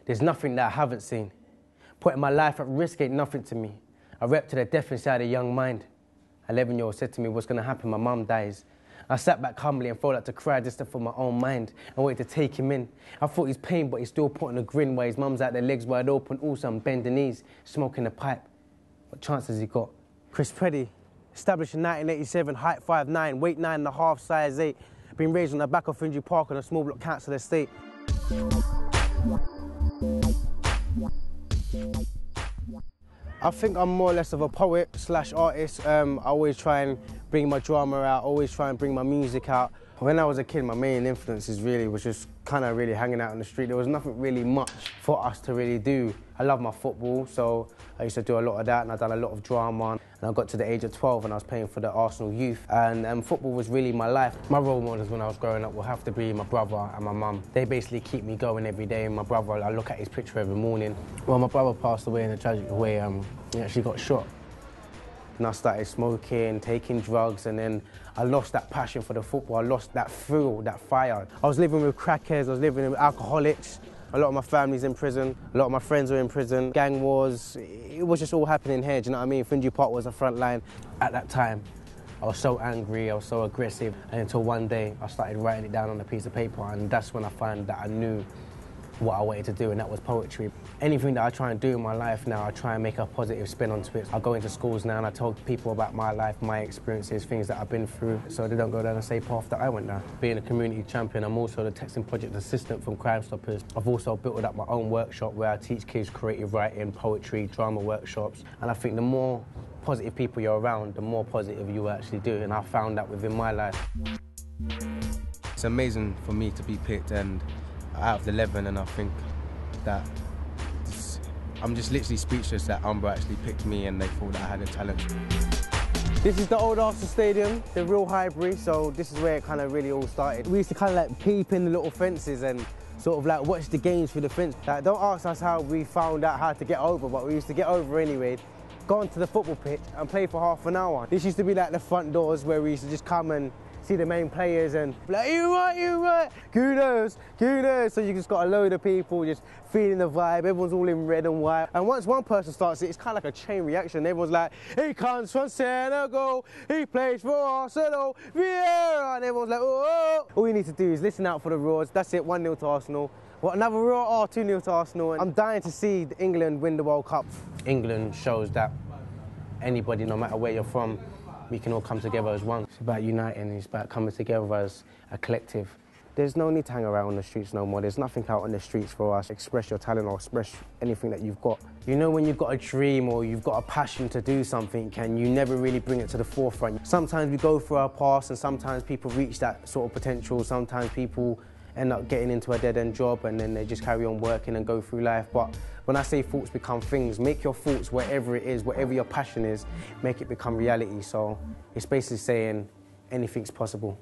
There's nothing that I haven't seen. Putting my life at risk ain't nothing to me. I rep to the death inside a young mind. 11-year-old said to me, what's going to happen? My mum dies. I sat back humbly and felt like to cry just for my own mind and waited to take him in. I thought he's pain, but he's still putting a grin while his mum's out there, legs wide open, also on bending knees, smoking a pipe. What chance has he got? Preddie, established in 1987, height 5'9", weight 9.5, size 8. Been raised on the back of Finchley Park on a small block council estate. I think I'm more or less of a poet / artist. I always try and bring my drama out, always try and bring my music out. When I was a kid, my main influences really was just kind of really hanging out on the street. There was nothing really much for us to really do. I love my football, so I used to do a lot of that, and I done a lot of drama. And I got to the age of 12 and I was playing for the Arsenal youth, and football was really my life. My role models when I was growing up will have to be my brother and my mum. They basically keep me going every day. My brother, I look at his picture every morning. Well, my brother passed away in a tragic way. He actually got shot. And I started smoking, taking drugs, and then I lost that passion for the football. I lost that thrill, that fire. I was living with crackheads, I was living with alcoholics. A lot of my family's in prison, a lot of my friends were in prison. Gang wars, it was just all happening here, do you know what I mean? Finchley Park was the front line. At that time, I was so angry, I was so aggressive, and until one day I started writing it down on a piece of paper, and that's when I found that I knew what I wanted to do, and that was poetry. Anything that I try and do in my life now, I try and make a positive spin onto it. I go into schools now and I tell people about my life, my experiences, things that I've been through, so they don't go down the same path that I went down. Being a community champion, I'm also the texting project assistant from Crime Stoppers. I've also built up my own workshop where I teach kids creative writing, poetry, drama workshops, and I think the more positive people you're around, the more positive you actually do, and I found that within my life. It's amazing for me to be picked and out of the 11, and I think that I'm just literally speechless that Umbro actually picked me and they thought that I had a talent. This is the old Arsenal Stadium, the real Highbury, so this is where it kind of really all started. We used to kind of like peep in the little fences and sort of like watch the games through the fence. Like, don't ask us how we found out how to get over, but we used to get over anyway, go onto the football pitch and play for half an hour. This used to be like the front doors where we used to just come and see the main players and be like, you right, kudos. So you just got a load of people just feeling the vibe, everyone's all in red and white. And once one person starts it, it's kind of like a chain reaction. Everyone's like, he comes from Senegal, he plays for Arsenal, Vieira, and everyone's like, oh. All you need to do is listen out for the roars. That's it, 1-0 to Arsenal. What, another roar? Oh, 2-0 to Arsenal. And I'm dying to see England win the World Cup. England shows that anybody, no matter where you're from, we can all come together as one. It's about uniting, it's about coming together as a collective. There's no need to hang around on the streets no more. There's nothing out on the streets for us. Express your talent or express anything that you've got. You know when you've got a dream or you've got a passion to do something and you never really bring it to the forefront. Sometimes we go through our past and sometimes people reach that sort of potential. Sometimes people end up getting into a dead-end job and then they just carry on working and go through life. But when I say thoughts become things, make your thoughts wherever it is, whatever your passion is, make it become reality. So it's basically saying anything's possible.